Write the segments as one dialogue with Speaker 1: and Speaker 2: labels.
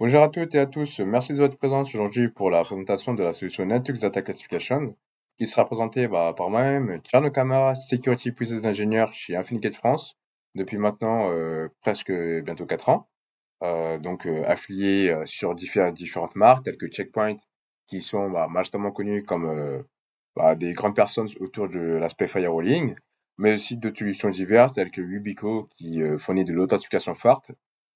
Speaker 1: Bonjour à toutes et à tous, merci de votre présence aujourd'hui pour la présentation de la solution Netflix Data Classification qui sera présentée par moi-même, Tierno Camara, Security Process Engineer chez Infinigate France depuis maintenant presque bientôt 4 ans, affilié sur différentes marques telles que Checkpoint qui sont majoritairement connues comme des grandes personnes autour de l'aspect firewalling, mais aussi d'autres solutions diverses telles que Ubico qui fournit de l'authentification forte,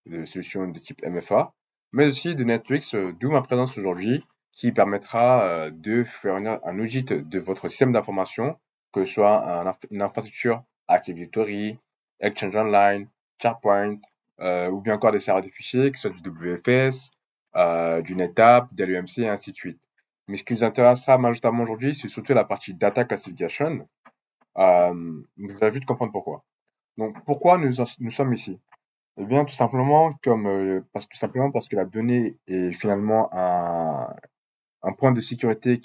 Speaker 1: de solutions de type MFA, mais aussi de Netflix, d'où ma présence aujourd'hui, qui permettra de faire un audit de votre système d'information, que ce soit une infrastructure Active Directory, Exchange Online, SharePoint, ou bien encore des serveurs de fichiers, que ce soit du WFS, du NetApp, de l'UMC et ainsi de suite. Mais ce qui nous intéressera majoritairement aujourd'hui, c'est surtout la partie data classification. Vous avez vite comprendre pourquoi. Donc, pourquoi nous sommes ici? Eh bien, tout simplement parce que la donnée est finalement un point de sécurité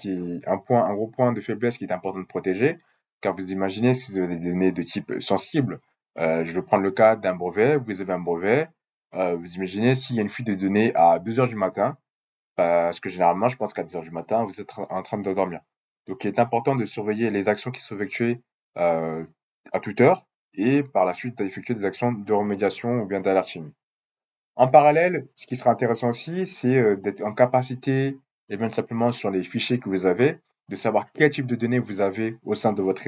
Speaker 1: un gros point de faiblesse qui est important de protéger. Car vous imaginez si vous avez des données de type sensible, je vais prendre le cas d'un brevet, vous avez un brevet, vous imaginez s'il y a une fuite de données à 2 heures du matin, parce que généralement, je pense qu'à 2 heures du matin, vous êtes en train de dormir. Donc, il est important de surveiller les actions qui sont effectuées euh, à toute heure et par la suite d'effectuer des actions de remédiation ou bien d'alerting. En parallèle, ce qui sera intéressant aussi, c'est d'être en capacité, et bien simplement sur les fichiers que vous avez, de savoir quel type de données vous avez au sein de votre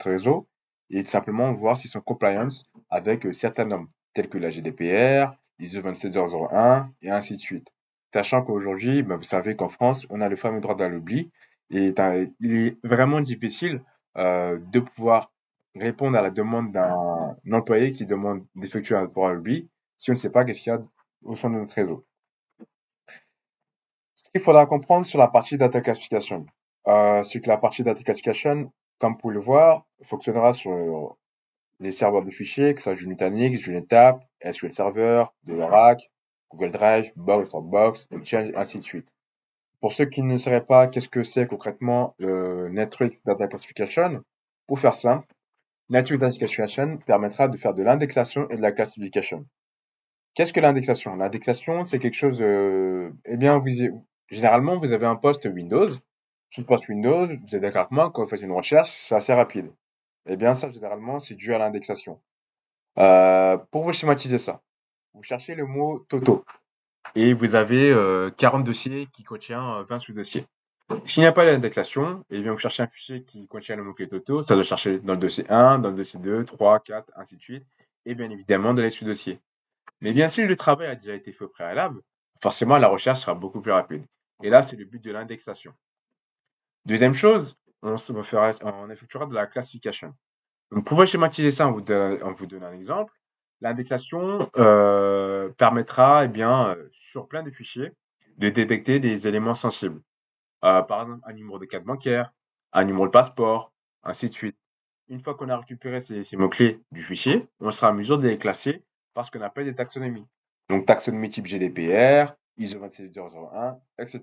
Speaker 1: réseau, et tout simplement voir s'ils sont compliance avec certaines normes, telles que la GDPR, l'ISO 27001, et ainsi de suite. Sachant qu'aujourd'hui, vous savez qu'en France, on a le fameux droit à l'oubli, et il est vraiment difficile de pouvoir répondre à la demande d'un employé qui demande d'effectuer un droit à l'oubli si on ne sait pas qu'est-ce qu'il y a au sein de notre réseau. Ce qu'il faudra comprendre sur la partie data classification, c'est que la partie data classification, comme vous pouvez le voir, fonctionnera sur les serveurs de fichiers, que ce soit du Nutanix, du NetApp, SQL Server, de l'Oracle, Google Drive, Box, Dropbox, Exchange, ainsi de suite. Pour ceux qui ne sauraient pas qu'est-ce que c'est concrètement le Network Data Classification, pour faire simple, Network Data Classification permettra de faire de l'indexation et de la classification. Qu'est-ce que l'indexation? L'indexation, c'est quelque chose, généralement, vous avez un poste Windows. Sur le poste Windows, vous êtes d'accord avec moi, quand vous faites une recherche, c'est assez rapide. Eh bien, ça, généralement, c'est dû à l'indexation. Pour vous schématiser ça, vous cherchez le mot Toto et vous avez 40 dossiers qui contient 20 sous-dossiers. S'il n'y a pas d'indexation, eh bien, vous cherchez un fichier qui contient le mot-clé Toto, ça doit chercher dans le dossier 1, dans le dossier 2, 3, 4, ainsi de suite, et bien évidemment dans les sous-dossiers. Mais bien si le travail a déjà été fait au préalable, forcément la recherche sera beaucoup plus rapide. Et là, c'est le but de l'indexation. Deuxième chose, on effectuera de la classification. Donc, pour schématiser ça en vous donnant un exemple, l'indexation permettra, sur plein de fichiers, de détecter des éléments sensibles. Par exemple, un numéro de carte bancaire, un numéro de passeport, ainsi de suite. Une fois qu'on a récupéré ces mots-clés du fichier, on sera en mesure de les classer parce qu'on appelle des taxonomies. Donc, taxonomie type GDPR, ISO 27001, etc.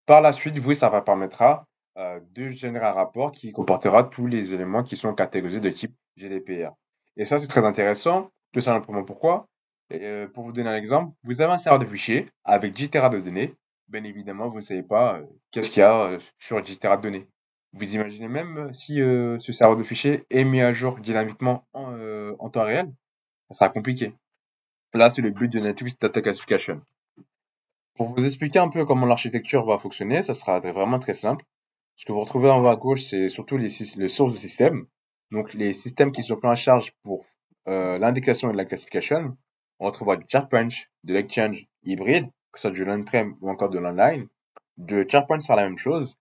Speaker 1: Par la suite, vous, ça va permettra de générer un rapport qui comportera tous les éléments qui sont catégorisés de type GDPR. Et ça, c'est très intéressant, tout simplement pourquoi? Pour vous donner un exemple, vous avez un serveur de fichiers avec 10 Tera de données. Bien évidemment, vous ne savez pas qu'est-ce qu'il y a sur 10 Tera de données. Vous imaginez même si ce serveur de fichiers est mis à jour dynamiquement en temps réel, ça sera compliqué. Là, c'est le but de Netflix Data Classification. Pour vous expliquer un peu comment l'architecture va fonctionner, ça sera vraiment très simple. Ce que vous retrouvez en haut à gauche, c'est surtout les sources de système. Donc, les systèmes qui sont pris en charge pour l'indexation et la classification. On retrouvera du ChartPunch, de l'Exchange hybride, que ce soit du on-prem ou encore de l'online. De ChartPunch sera la même chose.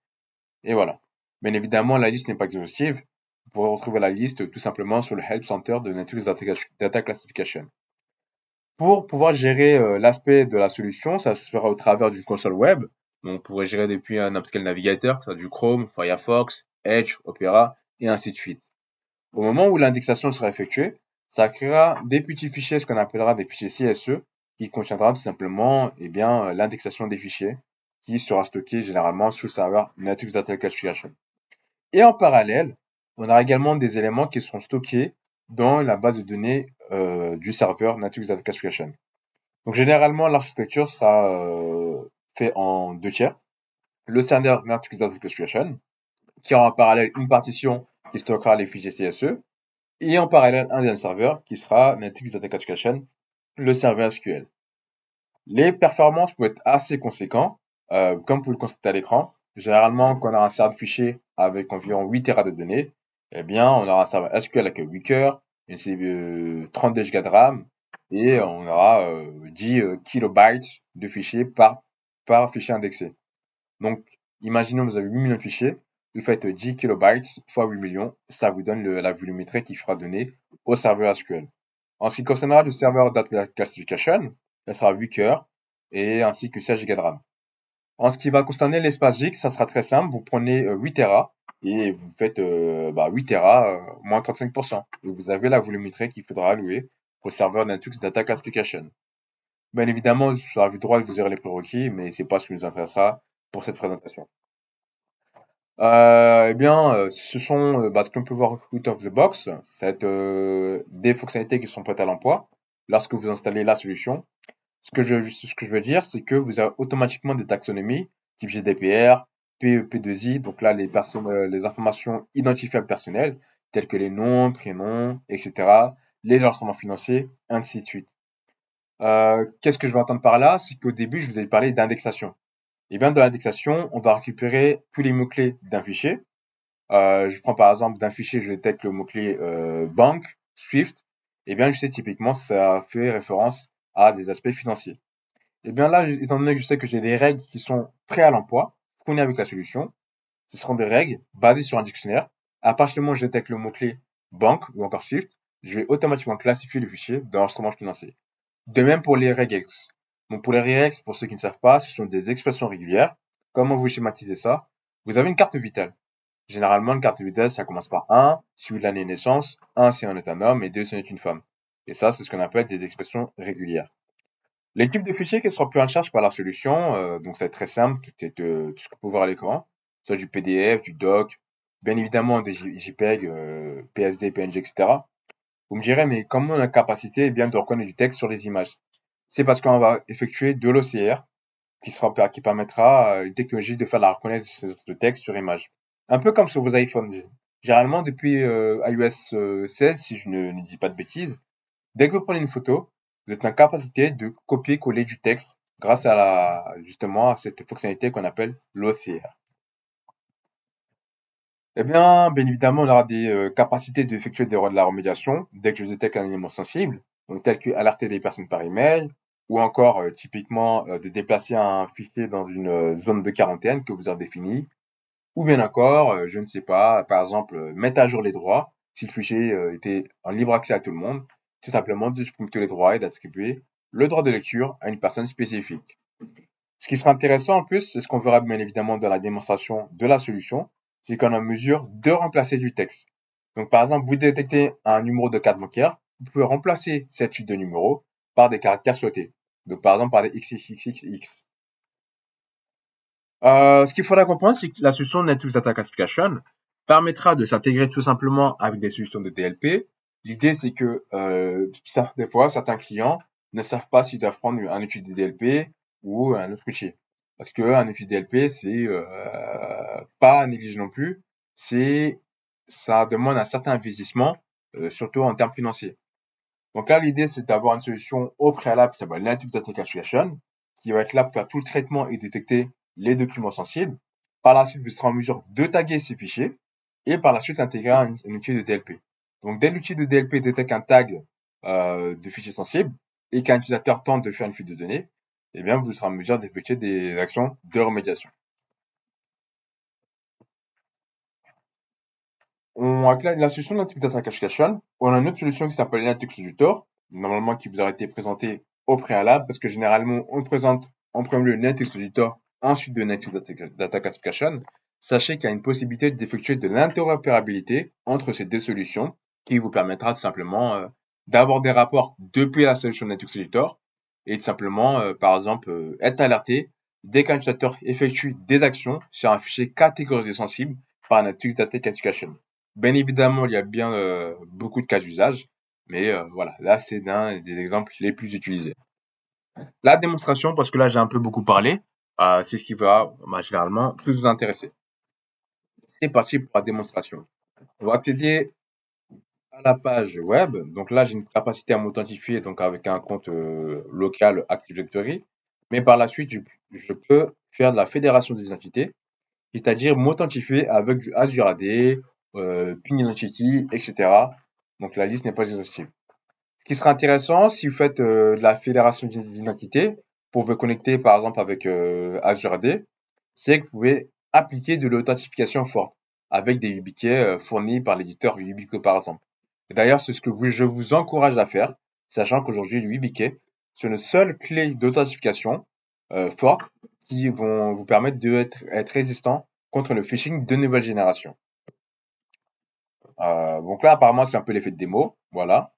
Speaker 1: Et voilà. Bien évidemment, la liste n'est pas exhaustive. Vous pourrez retrouver la liste tout simplement sur le Help Center de Netflix Data Classification. Pour pouvoir gérer l'aspect de la solution, ça se fera au travers d'une console web. On pourrait gérer depuis n'importe quel navigateur, que ce soit du Chrome, Firefox, Edge, Opera, et ainsi de suite. Au moment où l'indexation sera effectuée, ça créera des petits fichiers, ce qu'on appellera des fichiers CSE, qui contiendra tout simplement l'indexation des fichiers, qui sera stocké généralement sous le serveur Netflix Data Classification. Et en parallèle, on aura également des éléments qui seront stockés dans la base de données du serveur Netflix Data Classification. Donc généralement, l'architecture sera fait en deux tiers. Le serveur Netflix Data Classification, qui aura en parallèle une partition qui stockera les fichiers CSE, et en parallèle un deuxième serveur qui sera Netflix Data Classification, le serveur SQL. Les performances peuvent être assez conséquentes, comme vous le constatez à l'écran. Généralement, quand on a un serveur de fichiers avec environ 8 Tera de données, eh bien, on aura un serveur SQL avec 8 cœurs, une CPU 32 Go de RAM, et on aura 10 kilobytes de fichiers par fichier indexé. Donc, imaginons que vous avez 8 millions de fichiers, vous faites 10 kilobytes fois 8 millions, ça vous donne la volumétrie qui sera donnée au serveur SQL. En ce qui concernera le serveur Data Classification, ça sera 8 cœurs et ainsi que 16 Go de RAM. En ce qui va concerner l'espace GIG, ça sera très simple. Vous prenez 8 Tera et vous faites 8 Tera moins 35%. Et vous avez la volumétrie qu'il faudra allouer au serveur Netflix Data Classification. Bien évidemment, vous avez le droit de vous gérer les prérequis, mais c'est pas ce qui nous intéressera pour cette présentation. Ce sont ce qu'on peut voir out of the box, c'est des fonctionnalités qui sont prêtes à l'emploi lorsque vous installez la solution. Ce que je veux dire, c'est que vous avez automatiquement des taxonomies type GDPR, P2I, donc là les informations identifiables personnelles telles que les noms, prénoms, etc., les enregistrements financiers, ainsi de suite. Qu'est-ce que je veux entendre par là? C'est qu'au début, je vous ai parlé d'indexation. Et bien, dans l'indexation, on va récupérer tous les mots-clés d'un fichier. Je prends par exemple d'un fichier, je détecte le mot-clé banque, Swift. Et bien, je sais typiquement, ça fait référence à des aspects financiers. Et bien là, étant donné que je sais que j'ai des règles qui sont prêtes à l'emploi, fournies avec la solution, ce seront des règles basées sur un dictionnaire. À partir du moment où je détecte le mot-clé banque ou encore Swift, je vais automatiquement classifier le fichier d'enregistrement financier. De même pour les regex. Donc pour les regex, pour ceux qui ne savent pas, ce sont des expressions régulières. Comment vous schématisez ça? Vous avez une carte vitale. Généralement, une carte vitale, ça commence par 1, suivi de l'année de naissance. 1, si on est un homme, et 2, si on est une femme. Et ça, c'est ce qu'on appelle des expressions régulières. Les types de fichiers qui seront pris en charge par la solution, donc c'est très simple, tout ce qu'on peut voir à l'écran, soit du PDF, du doc, bien évidemment des JPEG, PSD, PNG, etc. Vous me direz, mais comment on a la capacité eh bien, de reconnaître du texte sur les images? C'est parce qu'on va effectuer de l'OCR qui permettra une technologie de faire la reconnaissance de texte sur image. Un peu comme sur vos iPhones. Généralement, depuis iOS 16, si je ne dis pas de bêtises, dès que vous prenez une photo, vous êtes en capacité de copier-coller du texte grâce à justement à cette fonctionnalité qu'on appelle l'OCR. Bien évidemment, on aura des capacités d'effectuer de la remédiation dès que je détecte un élément sensible, donc tel que alerter des personnes par email, ou encore typiquement de déplacer un fichier dans une zone de quarantaine que vous avez définie, ou bien encore, je ne sais pas, par exemple, mettre à jour les droits si le fichier était en libre accès à tout le monde, tout simplement de supprimer tous les droits et d'attribuer le droit de lecture à une personne spécifique. Ce qui sera intéressant en plus, c'est ce qu'on verra bien évidemment dans la démonstration de la solution, c'est qu'on est en mesure de remplacer du texte. Donc par exemple, vous détectez un numéro de carte bancaire, vous pouvez remplacer cette suite de numéros par des caractères souhaités. Donc par exemple par des XXXX. Ce qu'il faudra comprendre, c'est que la solution Netflix Data Classification permettra de s'intégrer tout simplement avec des solutions de DLP. L'idée, c'est que des fois, certains clients ne savent pas s'ils doivent prendre un outil de DLP ou un autre outil. Parce qu'un outil de DLP, c'est pas négligé non plus. Ça demande un certain investissement, surtout en termes financiers. Donc là, l'idée, c'est d'avoir une solution au préalable qui s'appelle Native Data Classification, qui va être là pour faire tout le traitement et détecter les documents sensibles. Par la suite, vous serez en mesure de taguer ces fichiers et par la suite intégrer un outil de DLP. Donc, dès l'outil de DLP détecte un tag de fichier sensible et qu'un utilisateur tente de faire une fuite de données, eh bien, vous serez en mesure d'effectuer des actions de remédiation. Avec la solution de Native Data Classification, on a une autre solution qui s'appelle Linux Auditor, normalement qui vous aurait été présentée au préalable, parce que généralement, on présente en premier lieu Linux Auditor, ensuite de Native Data Classification. Sachez qu'il y a une possibilité d'effectuer de l'interopérabilité entre ces deux solutions, qui vous permettra tout simplement d'avoir des rapports depuis la solution Linux Auditor, et tout simplement, par exemple, être alerté dès qu'un utilisateur effectue des actions sur un fichier catégorisé sensible par Netflix Data Classification. Bien évidemment, il y a bien beaucoup de cas d'usage, mais voilà, là c'est l'un des exemples les plus utilisés. La démonstration, parce que là j'ai un peu beaucoup parlé, c'est ce qui va généralement plus vous intéresser. C'est parti pour la démonstration. On va accéder à la page web. Donc là, j'ai une capacité à m'authentifier donc avec un compte local Active Directory. Mais par la suite, je peux faire de la fédération des identités, c'est-à-dire m'authentifier avec du Azure AD, Ping Identity, etc. Donc la liste n'est pas exhaustive. Ce qui sera intéressant, si vous faites de la fédération d'identité, pour vous connecter par exemple avec Azure AD, c'est que vous pouvez appliquer de l'authentification forte avec des YubiKey fournis par l'éditeur YubiKey par exemple. Et d'ailleurs, c'est ce que je vous encourage à faire, sachant qu'aujourd'hui, le YubiKey, c'est une seule clé d'authentification forte qui vont vous permettre être résistant contre le phishing de nouvelle génération. Donc là, apparemment, c'est un peu l'effet de démo. Voilà.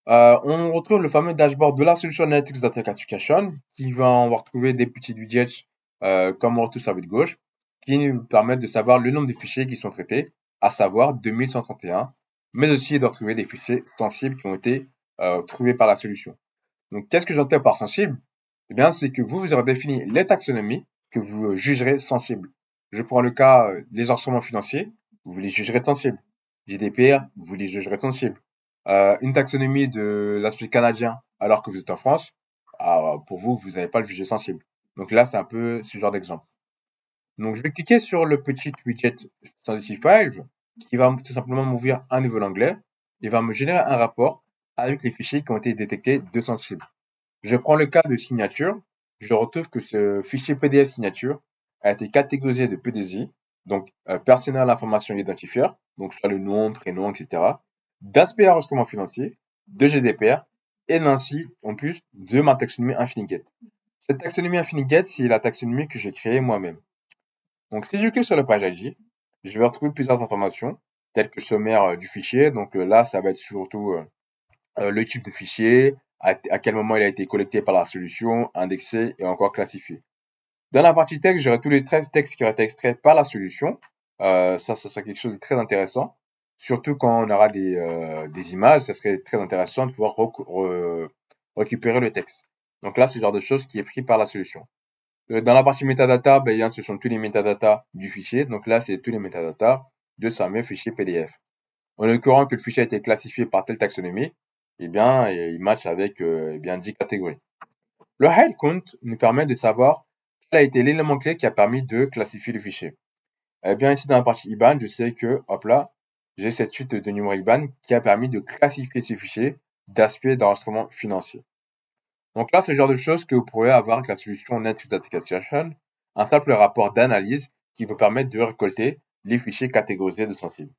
Speaker 1: On retrouve le fameux dashboard de la solution Analytics Data Classification on va retrouver des petits widgets comme on retrouve sur la de gauche qui nous permettent de savoir le nombre de fichiers qui sont traités, à savoir 2131, mais aussi de retrouver des fichiers sensibles qui ont été trouvés par la solution. Donc, qu'est-ce que j'entends par sensible? Eh bien, c'est que vous aurez défini les taxonomies que vous jugerez sensibles. Je prends le cas des instruments financiers, vous les jugerez sensibles. GDPR, vous les jugerez sensibles. Une taxonomie de l'aspect canadien alors que vous êtes en France, pour vous, vous n'allez pas le juger sensible. Donc là, c'est un peu ce genre d'exemple. Donc, je vais cliquer sur le petit widget Sensitive qui va tout simplement m'ouvrir un nouvel onglet. Il va me générer un rapport avec les fichiers qui ont été détectés de sensibles. Je prends le cas de signature. Je retrouve que ce fichier PDF signature a été catégorisé de PDI, donc Personal Information Identifier, donc soit le nom, prénom, etc., d'aspect enregistrement financier, de GDPR, et ainsi, en plus, de ma taxonomie Infinigate. Cette taxonomie Infinigate, c'est la taxonomie que j'ai créée moi-même. Donc, si je clique sur la page AJ, je vais retrouver plusieurs informations, telles que le sommaire du fichier. Donc là, ça va être surtout le type de fichier, à quel moment il a été collecté par la solution, indexé et encore classifié. Dans la partie texte, j'aurai tous les 13 textes qui auraient été extraits par la solution. Ça serait quelque chose de très intéressant. Surtout quand on aura des images, ça serait très intéressant de pouvoir récupérer le texte. Donc là, c'est le genre de choses qui est pris par la solution. Dans la partie metadata, ben, ce sont tous les metadata du fichier. Donc là, c'est tous les metadata de ce fameux fichier PDF. En l'occurrence que le fichier a été classifié par telle taxonomie, eh bien, il match avec 10 catégories. Le hide count nous permet de savoir quel a été l'élément clé qui a permis de classifier le fichier. Eh bien, ici dans la partie IBAN, je sais que, hop là, j'ai cette suite de numéros IBAN qui a permis de classifier ce fichier d'aspect d'enregistrement financier. Donc là, c'est le genre de choses que vous pourrez avoir avec la solution NetSuite Authentication, un simple rapport d'analyse qui vous permet de récolter les fichiers catégorisés de sensibles.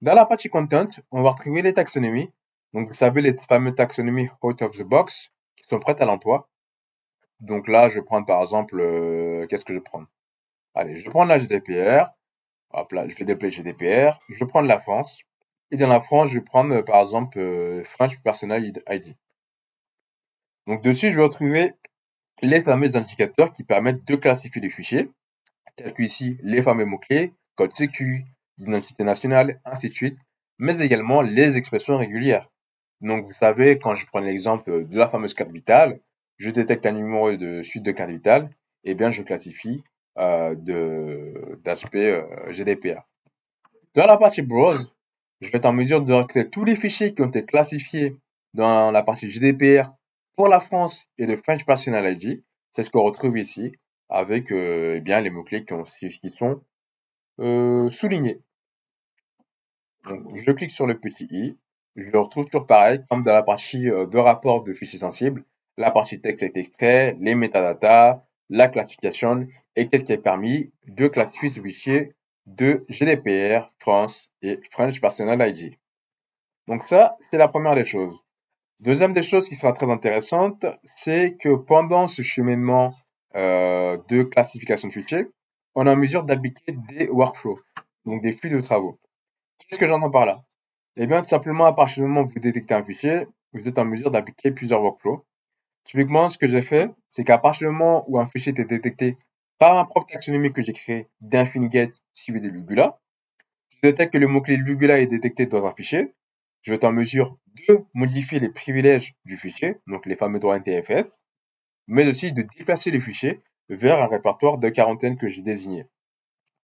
Speaker 1: Dans la partie content, on va retrouver les taxonomies. Donc, vous savez, les fameuses taxonomies out of the box qui sont prêtes à l'emploi. Donc là, je vais prendre par exemple, qu'est-ce que je vais prendre? Allez, je vais prendre la GDPR. Hop là, je vais déployer GDPR. Je vais prendre la France. Et dans la France, je vais prendre par exemple French Personal ID. Donc dessus, je vais retrouver les fameux indicateurs qui permettent de classifier les fichiers, tels que ici les fameux mots-clés, code sécu, identité nationale, ainsi de suite, mais également les expressions régulières. Donc, vous savez, quand je prends l'exemple de la fameuse carte vitale, je détecte un numéro de suite de carte vitale, eh bien, je classifie d'aspect GDPR. Dans la partie browse, je vais être en mesure de recréer tous les fichiers qui ont été classifiés dans la partie GDPR pour la France et de French Personal ID. C'est ce qu'on retrouve ici avec eh bien, les mots-clés qui sont soulignés. Donc, je clique sur le petit i. Je le retrouve toujours pareil, comme dans la partie de rapport de fichiers sensibles. La partie texte est extrait, les métadatas, la classification et qu'est-ce qui est permis de classifier ce fichier de GDPR, France et French Personal ID. Donc ça, c'est la première des choses. Deuxième des choses qui sera très intéressante, c'est que pendant ce cheminement de classification de fichiers, on est en mesure d'appliquer des workflows, donc des flux de travaux. Qu'est-ce que j'entends par là? Eh bien, tout simplement, à partir du moment où vous détectez un fichier, vous êtes en mesure d'appliquer plusieurs workflows. Typiquement, ce que j'ai fait, c'est qu'à partir du moment où un fichier était détecté par ma propre taxonomie que j'ai créée d'Infinigate suivi de Lugula, je détecte que le mot-clé Lugula est détecté dans un fichier. Je vais être en mesure de modifier les privilèges du fichier, donc les fameux droits NTFS. mais aussi de déplacer les fichiers vers un répertoire de quarantaine que j'ai désigné.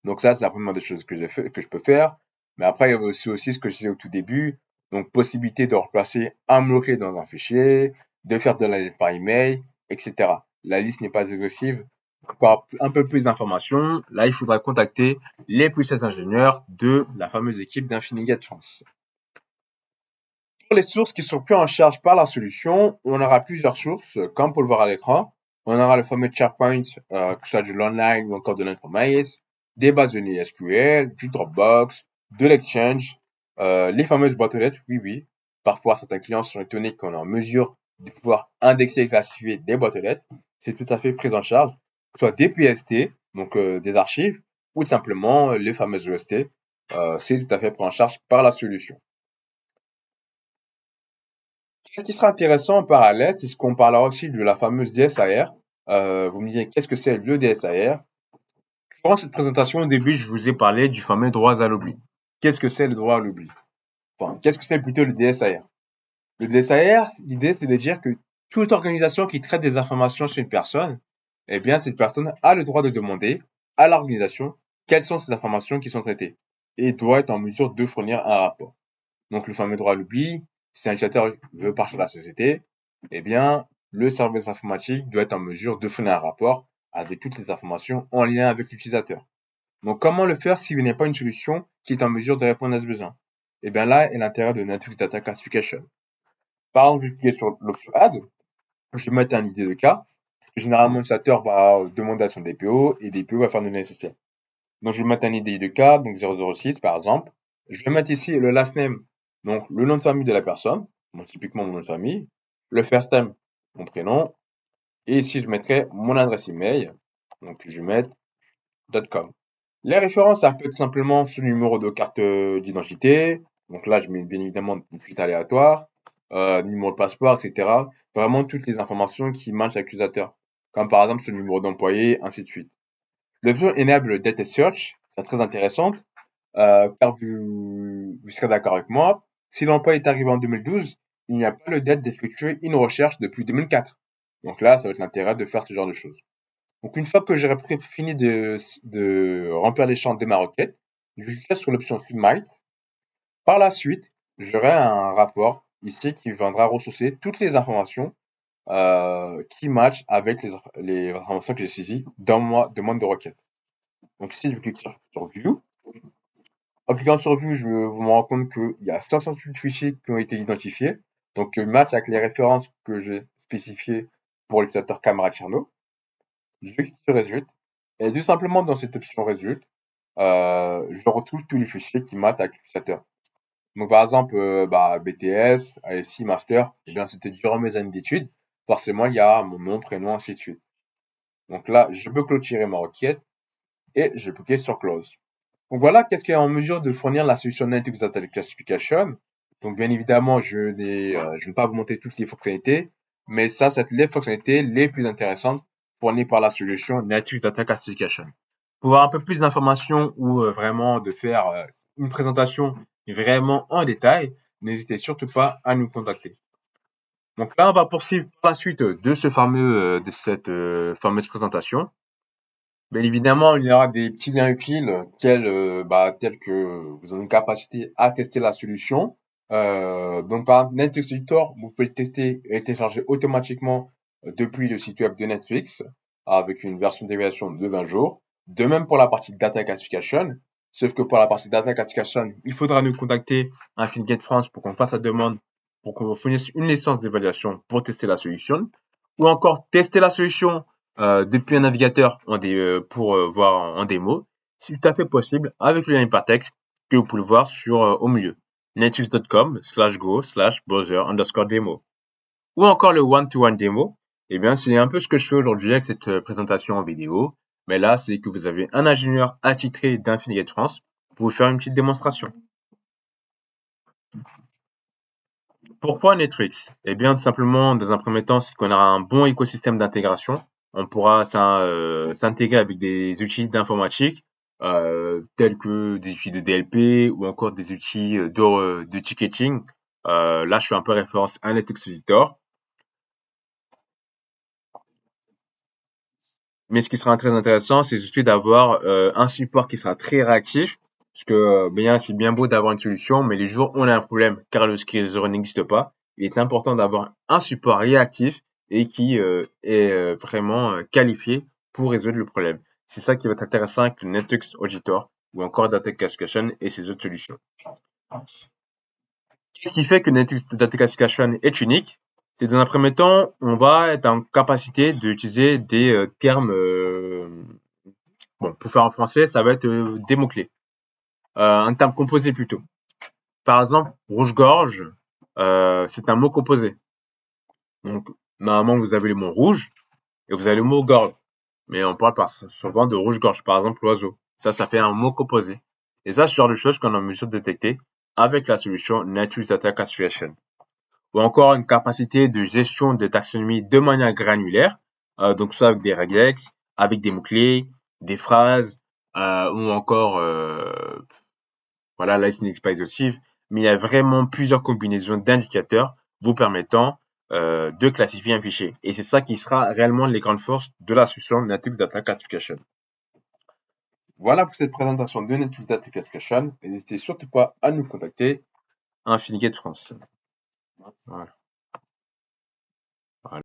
Speaker 1: Donc ça, c'est la première des choses que que je peux faire. Mais après, il y avait aussi ce que je disais au tout début. Donc, possibilité de replacer un mot-clé dans un fichier, de faire de la lettre par email, etc. La liste n'est pas exhaustive. Encore un peu plus d'informations. Là, il faudra contacter les puissants ingénieurs de la fameuse équipe d'Infinigate France. Pour les sources qui sont prises en charge par la solution, on aura plusieurs sources, comme pour le voir à l'écran. On aura le fameux SharePoint, que ce soit de l'online ou encore de l'informaïs, des bases de données SQL, du Dropbox, de l'Exchange, les fameuses boîtes aux lettres, oui, oui. Parfois, certains clients sont étonnés qu'on est en mesure de pouvoir indexer et classifier des boîtes aux lettres. C'est tout à fait pris en charge, que ce soit des PST, donc des archives, ou simplement les fameuses OST. C'est tout à fait pris en charge par la solution. Ce qui sera intéressant en parallèle, c'est ce qu'on parlera aussi de la fameuse DSAR. Vous me direz qu'est-ce que c'est le DSAR? Durant cette présentation, au début, je vous ai parlé du fameux droit à l'oubli. Qu'est-ce que c'est le droit à l'oubli? Enfin, qu'est-ce que c'est plutôt le DSAR? Le DSAR, l'idée, c'est de dire que toute organisation qui traite des informations sur une personne, eh bien, cette personne a le droit de demander à l'organisation quelles sont ces informations qui sont traitées et doit être en mesure de fournir un rapport. Donc, le fameux droit à l'oubli, si un utilisateur veut partir de la société, eh bien, le service informatique doit être en mesure de fournir un rapport avec toutes les informations en lien avec l'utilisateur. Donc, comment le faire si vous n'avez pas une solution qui est en mesure de répondre à ce besoin? Eh bien, là est l'intérêt de Netflix Data Classification. Par exemple, je vais cliquer sur l'option Add, je vais mettre un idée de cas. Généralement, l'utilisateur va demander à son DPO et DPO va faire le nécessaire. Donc, je vais mettre un ID de cas, donc 006 par exemple. Je vais mettre ici le last name, donc le nom de famille de la personne, donc typiquement mon nom de famille. Le first name, mon prénom. Et ici, je mettrai mon adresse email. Donc, je vais mettre .com. Les références, ça peut être simplement ce numéro de carte d'identité. Donc là, je mets bien évidemment une suite aléatoire, numéro de passeport, etc. Vraiment toutes les informations qui matchent avec l'utilisateur. Comme par exemple ce numéro d'employé, ainsi de suite. L'option Enable Data Search, c'est très intéressante, car vous serez d'accord avec moi, si l'emploi est arrivé en 2012, il n'y a pas le date d'effectuer une recherche depuis 2004. Donc là, ça va être l'intérêt de faire ce genre de choses. Donc une fois que j'aurai fini de remplir les champs de ma requête, je vais cliquer sur l'option Submit. Par la suite, j'aurai un rapport ici qui viendra ressourcer toutes les informations qui matchent avec les informations que j'ai saisies dans ma demande de requête. Donc ici, je clique sur View. En cliquant sur View, je me rends compte qu'il y a 508 fichiers qui ont été identifiés, donc match avec les références que j'ai spécifiées pour l'utilisateur Camera Cherno. Je clique sur Result, et tout simplement dans cette option Result, je retrouve tous les fichiers qui matchent avec l'utilisateur. Donc par exemple, BTS, ILC, Master, eh bien c'était durant mes années d'études. Forcément, il y a mon nom, prénom, ainsi de suite. Donc là, je peux clôturer ma requête et je peux cliquer sur Close. Donc voilà, qu'est-ce qui est en mesure de fournir la solution Netflix Data Classification. Donc bien évidemment, je ne vais pas vous montrer toutes les fonctionnalités, mais ça, c'est les fonctionnalités les plus intéressantes fournies par la solution Netflix Data Classification. Pour avoir un peu plus d'informations ou vraiment de faire une présentation vraiment en détail, n'hésitez surtout pas à nous contacter. Donc là, on va poursuivre par la suite de cette fameuse présentation. Bien évidemment, il y aura des petits liens utiles tels que vous avez une capacité à tester la solution. Donc par exemple, Netflix Editor, vous pouvez le tester et télécharger automatiquement depuis le site web de Netflix avec une version d'évaluation de 20 jours. De même pour la partie Data Classification, sauf que pour la partie Data Classification, il faudra nous contacter à Fingate France pour qu'on fasse la demande, pour qu'on vous fournisse une licence d'évaluation pour tester la solution, ou encore tester la solution depuis un navigateur pour voir en démo. C'est tout à fait possible avec le lien hypertexte que vous pouvez voir au milieu. netflix.com/go/browser_demo. Ou encore le one-to-one démo. Eh bien, c'est un peu ce que je fais aujourd'hui avec cette présentation en vidéo. Mais là, c'est que vous avez un ingénieur attitré d'Infinigate France pour vous faire une petite démonstration. Pourquoi Netflix? Eh bien, tout simplement, dans un premier temps, c'est qu'on aura un bon écosystème d'intégration. On pourra s'intégrer avec des outils d'informatique, tels que des outils de DLP ou encore des outils de ticketing. Là, je fais un peu référence à Netflix Editor. Mais ce qui sera très intéressant, c'est juste d'avoir un support qui sera très réactif. Parce que bien, c'est bien beau d'avoir une solution, mais les jours où on a un problème, car le ski zéro n'existe pas, il est important d'avoir un support réactif et qui est vraiment qualifié pour résoudre le problème. C'est ça qui va être intéressant avec le NetX Auditor ou encore Data Classification et ses autres solutions. Qu'est-ce qui fait que NetX Data Classification est unique? C'est dans un premier temps, on va être en capacité d'utiliser des termes, bon, pour faire en français, ça va être des mots-clés, un terme composé plutôt. Par exemple, rouge-gorge, c'est un mot composé. Donc, normalement, vous avez le mot rouge et vous avez le mot gorge. Mais on parle souvent de rouge-gorge, par exemple l'oiseau. Ça fait un mot composé. Et ça, c'est le genre de choses qu'on est en mesure de détecter avec la solution Native Data Classification. Ou encore une capacité de gestion des taxonomies de manière granulaire, donc soit avec des regex, avec des mots-clés, des phrases, ou encore, voilà, là, ce n'est pas exhaustif, mais il y a vraiment plusieurs combinaisons d'indicateurs vous permettant de classifier un fichier. Et c'est ça qui sera réellement les grandes forces de la solution Native Data Classification. Voilà pour cette présentation de Native Data Classification. Et n'hésitez surtout pas à nous contacter. Infinigate France. Voilà.